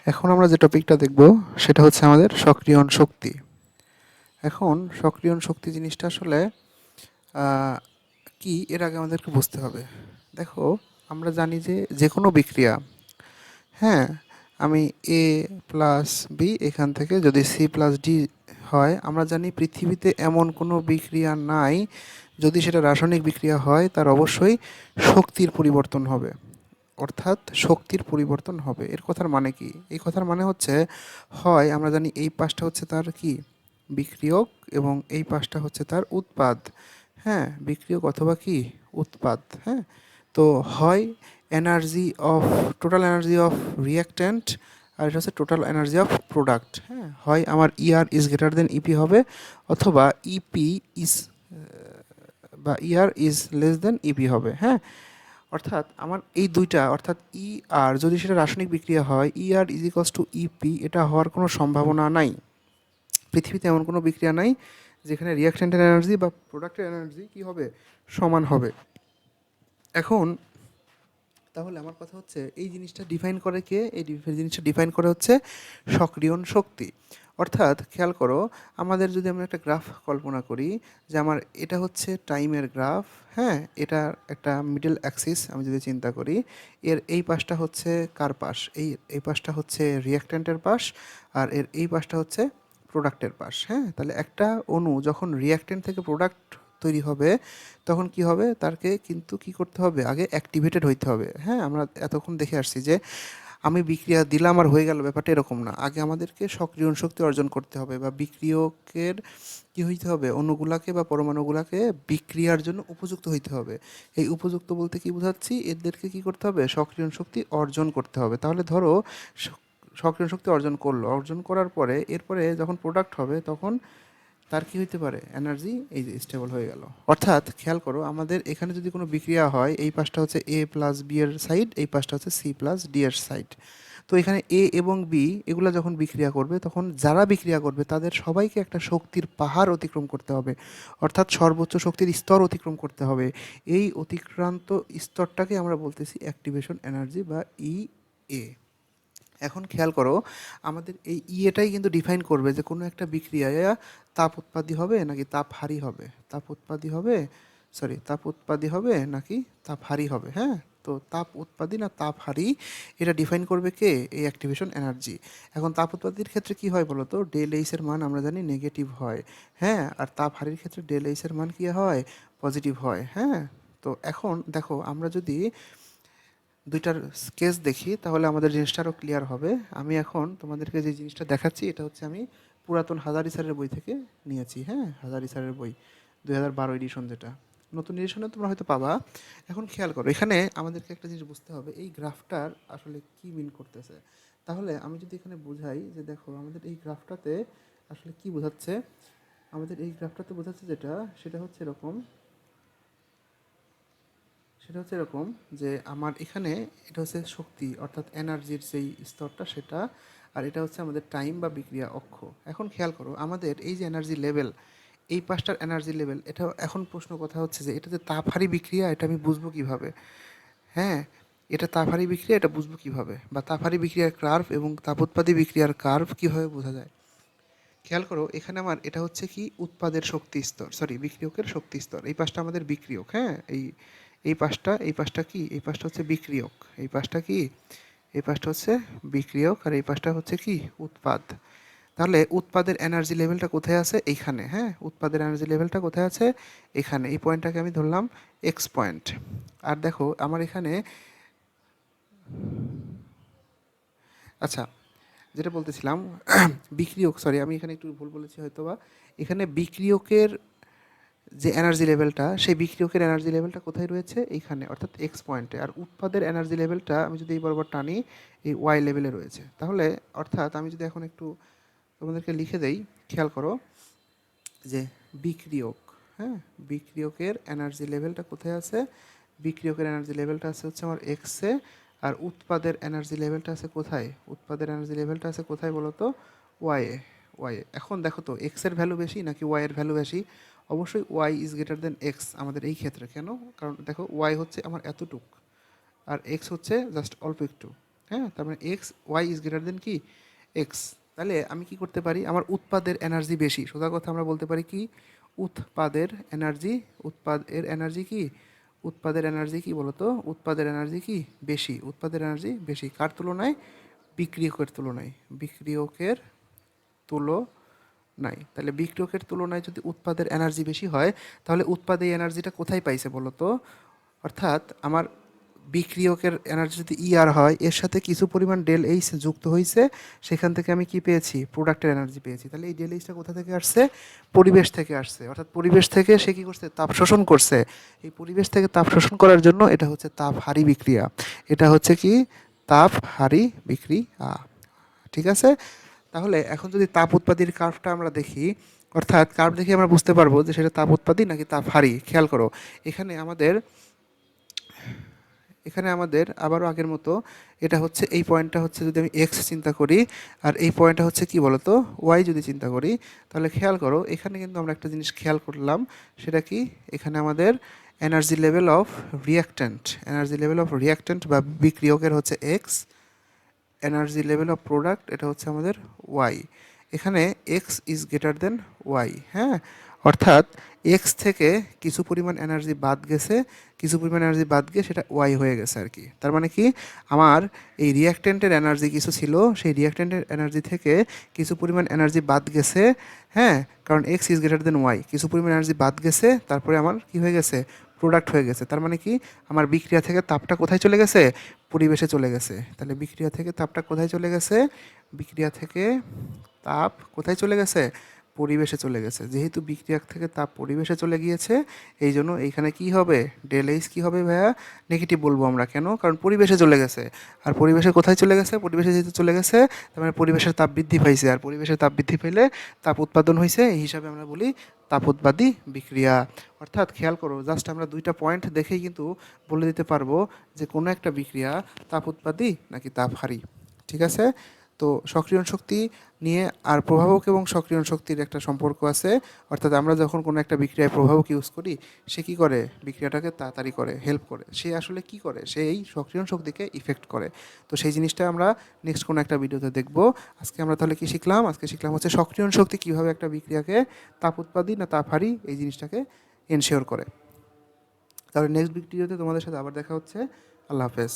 এখন আমরা যে টপিকটা দেখব সেটা হচ্ছে আমাদের সক্রিয়ণ শক্তি। এখন সক্রিয়ণ শক্তি জিনিসটা আসলে আহ, কি এর আগে আমাদেরকে বুঝতে হবে। দেখো, আমরা জানি যে যে কোনো বিক্রিয়া, হ্যাঁ, আমি এ প্লাস বি এখান থেকে যদি সি প্লাস ডি হয়, আমরা জানি পৃথিবীতে এমন কোনো বিক্রিয়া নাই, যদি সেটা রাসায়নিক বিক্রিয়া হয় তার অবশ্যই শক্তির পরিবর্তন হবে। অর্থাৎ শক্তির পরিবর্তন হবে। এর কথার মানে কি? এই কথার মানে হচ্ছে, হয় আমরা জানি এই পাশটা হচ্ছে তার কি, বিক্রিয়ক, এবং এই পাশটা হচ্ছে তার উৎপাদ। হ্যাঁ, বিক্রিয়ক অথবা কি, উৎপাদ। হ্যাঁ, তো হয় energy of, total energy of reactant, আর এটা হচ্ছে টোটাল এনার্জি অফ প্রোডাক্ট। হ্যাঁ, হয় আমার ER is greater than EP হবে, অথবা ইপি ইজ বা ER is less than EP হবে। হ্যাঁ, অর্থাৎ আমার এই দুইটা, অর্থাৎ ই আর যদি সেটা রাসায়নিক বিক্রিয়া হয়, ই আর ইজ ইকস টু ইপি, এটা হওয়ার কোনো সম্ভাবনা নাই। পৃথিবীতে এমন কোনো বিক্রিয়া নাই যেখানে রিয়াকশ্যান্টের এনার্জি বা প্রোডাক্টের এনার্জি কী হবে, সমান হবে। এখন তাহলে আমার কথা হচ্ছে, এই জিনিসটা ডিফাইন করে কে? এই জিনিসটা ডিফাইন করে হচ্ছে সক্রিয়ণ শক্তি। অর্থাৎ খেয়াল করো, আমাদের যদি আমরা একটা গ্রাফ কল্পনা করি, যে আমার এটা হচ্ছে টাইমের গ্রাফ। হ্যাঁ, এটা একটা মিডল অ্যাক্সিস আমি যদি চিন্তা করি, এর এই পাশটা হচ্ছে কার পাশ, এই পাশটা হচ্ছে রিয়াক্ট্যান্টের পাশ, আর এর এই পাশটা হচ্ছে প্রোডাক্টের পাশ। হ্যাঁ, তাহলে একটা অণু যখন রিয়াক্ট্যান্ট থেকে প্রোডাক্ট তৈরি হবে, তখন কি হবে, তাকে কিন্তু কি করতে হবে, আগে অ্যাক্টিভেটেড হইতে হবে। হ্যাঁ, আমরা এতক্ষণ দেখে আসছি যে আমি বিক্রিয়া দিলাম আর হয়ে গেল, ব্যাপারটা এরকম না। আগে আমাদেরকে সক্রিয়ণ শক্তি অর্জন করতে হবে, বা বিক্রিয়কের কি হইতে হবে, অণুগুলাকে বা পরমাণুগুলাকে বিক্রিয়ার জন্য উপযুক্ত হইতে হবে। এই উপযুক্ত বলতে কি বোঝাচ্ছি, এদেরকে কি করতে হবে, সক্রিয়ণ শক্তি অর্জন করতে হবে। তাহলে ধরো সক্রিয়ণ শক্তি অর্জন করলো, অর্জন করার পরে এরপরে যখন প্রোডাক্ট হবে, তখন তার কি হইতে পারে, এনার্জি এই যে স্টেবল হয়ে গেল। অর্থাৎ খেয়াল করো, আমাদের এখানে যদি কোনো বিক্রিয়া হয়, এই পাশটা হচ্ছে এ প্লাস বি এর সাইড, এই পাশটা হচ্ছে সি প্লাস ডি এর সাইড। তো এখানে এ এবং বি এগুলো যখন বিক্রিয়া করবে, তখন যারা বিক্রিয়া করবে তাদের সবাইকে একটা শক্তির পাহাড় অতিক্রম করতে হবে, অর্থাৎ সর্বোচ্চ শক্তির স্তর অতিক্রম করতে হবে। এই অতিক্রান্ত স্তরটাকে আমরা বলতেছি অ্যাক্টিভেশন এনার্জি বা ই এ। এখন খেয়াল করো, আমাদের এই ইয়েটাই কিন্তু ডিফাইন করবে যে কোনো একটা বিক্রিয়ায় তাপ উৎপাদী হবে নাকি তাপহারী হবে, তাপ উৎপাদী হবে, সরি, তাপ উৎপাদী হবে নাকি তাপহারী হবে। হ্যাঁ, তো তাপ উৎপাদী না তাপহারী, এটা ডিফাইন করবে কে, এই অ্যাক্টিভেশন এনার্জি। এখন তাপ উৎপাদীর ক্ষেত্রে কি হয় বলো তো, ডেল এইচ এর মান আমরা জানি নেগেটিভ হয়। হ্যাঁ, আর তাপহারীর ক্ষেত্রে ডেল এইচ এর মান কি হয়, পজিটিভ হয়। হ্যাঁ, তো এখন দেখো, আমরা যদি দুইটার স্কেচ দেখি, তাহলে আমাদের জিনিসটা আরও ক্লিয়ার হবে। আমি এখন তোমাদেরকে যে জিনিসটা দেখাচ্ছি, এটা হচ্ছে আমি পুরাতন হাজারি স্যারের বই থেকে নিয়েছি। হ্যাঁ, হাজারি স্যারের বই 2012 এডিশন, যেটা নতুন এডিশনে তোমরা হয়তো পাবা। এখন খেয়াল করো, এখানে আমাদেরকে একটা জিনিস বুঝতে হবে, এই গ্রাফটার আসলে কি মিন করতেছে। তাহলে আমি যদি এখানে বুঝাই যে, দেখো আমাদের এই গ্রাফটাতে আসলে কি বোঝাচ্ছে, আমাদের এই গ্রাফটাতে বোঝাচ্ছে যেটা, সেটা হচ্ছে এরকম, সেটা হচ্ছে এরকম যে আমার এখানে এটা হচ্ছে শক্তি, অর্থাৎ এনার্জির যেই স্তরটা সেটা, আর এটা হচ্ছে আমাদের টাইম বা বিক্রিয়া অক্ষ। এখন খেয়াল করো, আমাদের এই যে এনার্জি লেভেল, এই পাঁচটার এনার্জি লেভেল, এটা এখন প্রশ্ন কথা হচ্ছে যে এটা যে তাপহারী বিক্রিয়া, এটা আমি বুঝবো কিভাবে? হ্যাঁ, এটা তাপহারী বিক্রিয়া, এটা বুঝবো কিভাবে, বা তাপহারী বিক্রিয়ার কার্ভ এবং তাপোৎপাদী বিক্রিয়ার কার্ভ কিভাবে বোঝা যায়? খেয়াল করো, এখানে আমার এটা হচ্ছে কি, উৎপাদের শক্তি স্তর, সরি, বিক্রিয়কের শক্তি স্তর। এই পাশটা আমাদের বিক্রিয়ক। হ্যাঁ, এই পাশটা কি, এই পাশটা হচ্ছে বিক্রিয়ক, এই পাশটা কি, এই পাশটা হচ্ছে বিক্রিয়ক, আর এই পাশটা হচ্ছে কি, উৎপাদ। তাহলে উৎপাদের এনার্জি লেভেলটা কোথায় আছে, এইখানে। হ্যাঁ, উৎপাদের এনার্জি লেভেলটা কোথায় আছে, এখানে। এই পয়েন্টটাকে আমি ধরলাম এক্স পয়েন্ট। আর দেখো আমার এখানে, আচ্ছা, যেটা বলতেছিলাম, বিক্রিয়ক, সরি আমি এখানে একটু ভুল বলেছি হয়তোবা। এখানে বিক্রিয়কের যে এনার্জি লেভেলটা, সেই বিক্রিয়কের এনার্জি লেভেলটা কোথায় রয়েছে, এইখানে, অর্থাৎ এক্স পয়েন্টে। আর উৎপাদের এনার্জি লেভেলটা আমি যদি এই বরাবর টানি, এই ওয়াই লেভেলে রয়েছে। তাহলে অর্থাৎ আমি যদি এখন একটু তোমাদেরকে লিখে দেই, খেয়াল করো যে বিক্রিয়ক, হ্যাঁ, বিক্রিয়কের এনার্জি লেভেলটা কোথায় আছে, বিক্রিয়কের এনার্জি লেভেলটা আছে হচ্ছে আমার এক্সে, আর উৎপাদের এনার্জি লেভেলটা আছে কোথায়, উৎপাদের এনার্জি লেভেলটা আছে কোথায় বলো তো, ওয়াইয়ে। ওয়াইয়ে। এখন দেখো তো, এক্সের ভ্যালু বেশি নাকি ওয়াইয়ের ভ্যালু বেশি? অবশ্যই Y is greater than X আমাদের এই ক্ষেত্রে। কেন? কারণ দেখো, ওয়াই হচ্ছে আমার এতটুক, আর এক্স হচ্ছে জাস্ট অল্প একটু। হ্যাঁ, তার মানে X Y is greater than কি এক্স। তাহলে আমি কি করতে পারি, আমার উৎপাদের এনার্জি বেশি, সোজা কথা আমরা বলতে পারি কি উৎপাদের এনার্জি, উৎপাদের এনার্জি কি, উৎপাদের এনার্জি কি বলতো, উৎপাদের এনার্জি কি বেশি, উৎপাদের এনার্জি বেশি কার তুলনায়, বিক্রিয়কের তুলনায়, বিক্রিয়কের তুলনায়। তাহলে বিক্রিয়কের তুলনায় যদি উৎপাদের এনার্জি বেশি হয়, তাহলে উৎপাদ এই এনার্জিটা কোথায় পাইছে বলো তো, অর্থাৎ আমার বিক্রিয়কের এনার্জি যদি আর হয়, এর সাথে কিছু পরিমাণ ডেল এইচ যুক্ত হয়েছে, সেখান থেকে আমি কি পেয়েছি, প্রোডাক্টের এনার্জি পেয়েছি। তাহলে এই ডেল এইচটা কোথা থেকে আসছে, পরিবেশ থেকে আসছে, অর্থাৎ পরিবেশ থেকে সে কি করছে, তাপ শোষণ করছে। এই পরিবেশ থেকে তাপ শোষণ করার জন্য এটা হচ্ছে তাপহারী বিক্রিয়া, এটা হচ্ছে কি তাপহারী বিক্রিয়া। ঠিক আছে। তাহলে এখন যদি তাপ উৎপাদীর কার্ভটা আমরা দেখি, অর্থাৎ কার্ভ দেখে আমরা বুঝতে পারবো যে সেটা তাপ উৎপাদী নাকি তাপহারী। খেয়াল করো, এখানে আমাদের এখানে আমাদের আবারও আগের মতো, এটা হচ্ছে এই পয়েন্টটা হচ্ছে যদি আমি এক্স চিন্তা করি, আর এই পয়েন্টটা হচ্ছে কি বলতো ওয়াই যদি চিন্তা করি, তাহলে খেয়াল করো এখানে কিন্তু আমরা একটা জিনিস খেয়াল করলাম, সেটা কি, এখানে আমাদের energy level of reactant, energy level of reactant বা বিক্রিয়কের হচ্ছে X, energy level of product এটা হচ্ছে আমাদের ওয়াই। এখানে X is greater than Y, হ্যাঁ, অর্থাৎ এক্স থেকে কিছু পরিমাণ এনার্জি বাদ গেছে, কিছু পরিমাণ এনার্জি বাদ গিয়ে সেটা ওয়াই হয়ে গেছে আর কি। তার মানে কি, আমার এই রিয়াক্ট্যান্টের এনার্জি কিছু ছিল, সেই রিয়াক্ট্যান্টের এনার্জি থেকে কিছু পরিমাণ এনার্জি বাদ গেছে, হ্যাঁ, কারণ X is greater than Y, কিছু পরিমাণ এনার্জি বাদ গেছে, তারপরে আমার কি হয়ে গেছে, প্রোডাক্ট হয়ে গেছে। তার মানে কি, আমার বিক্রিয়া থেকে তাপটা কোথায় চলে গেছে, পরিবেশে চলে গেছে। তাহলে বিক্রিয়া থেকে তাপটা কোথায় চলে গেছে, বিক্রিয়া থেকে তাপ কোথায় চলে গেছে, পরিবেশে চলে গেছে। যেহেতু বিক্রিয়া থেকে তাপ পরিবেশে চলে গিয়েছে, এই জন্য এইখানে কি হবে, ডেল এইচ কী হবে ভাইয়া, নেগেটিভ বলবো আমরা, কেন, কারণ পরিবেশে চলে গেছে। আর পরিবেশে কোথায় চলে গেছে, পরিবেশে যেহেতু চলে গেছে, তার মানে পরিবেশের তাপ বৃদ্ধি পাইছে, আর পরিবেশের তাপ বৃদ্ধি পেলে তাপ উৎপাদন হয়েছে, এই হিসাবে আমরা বলি তাপ উৎপাদী বিক্রিয়া। অর্থাৎ খেয়াল করো, জাস্ট আমরা দুইটা পয়েন্ট দেখেই কিন্তু বলে দিতে পারবো যে কোনো একটা বিক্রিয়া তাপ উৎপাদী নাকি তাপহারী। ঠিক আছে। তো সক্রিয়ণ শক্তি নিয়ে আর প্রভাবক এবং সক্রিয়ণ শক্তির একটা সম্পর্ক আছে, অর্থাৎ আমরা যখন কোনো একটা বিক্রিয়ায় প্রভাবক ইউজ করি, সে কী করে, বিক্রিয়াটাকে তাড়াতাড়ি করে, হেল্প করে, সে আসলে কি করে, সে এই সক্রিয়ণ শক্তিকে ইফেক্ট করে। তো সেই জিনিসটা আমরা নেক্সট কোনো একটা ভিডিওতে দেখব। আজকে আমরা তাহলে কি শিখলাম, আজকে শিখলাম হচ্ছে সক্রিয়ণ শক্তি কীভাবে একটা বিক্রিয়াকে তাপ উৎপাদী না তাপহারী এই জিনিসটাকে এনশিওর করে। তাহলে নেক্সট ভিডিওতে তোমাদের সাথে আবার দেখা হচ্ছে। আল্লাহ হাফেজ।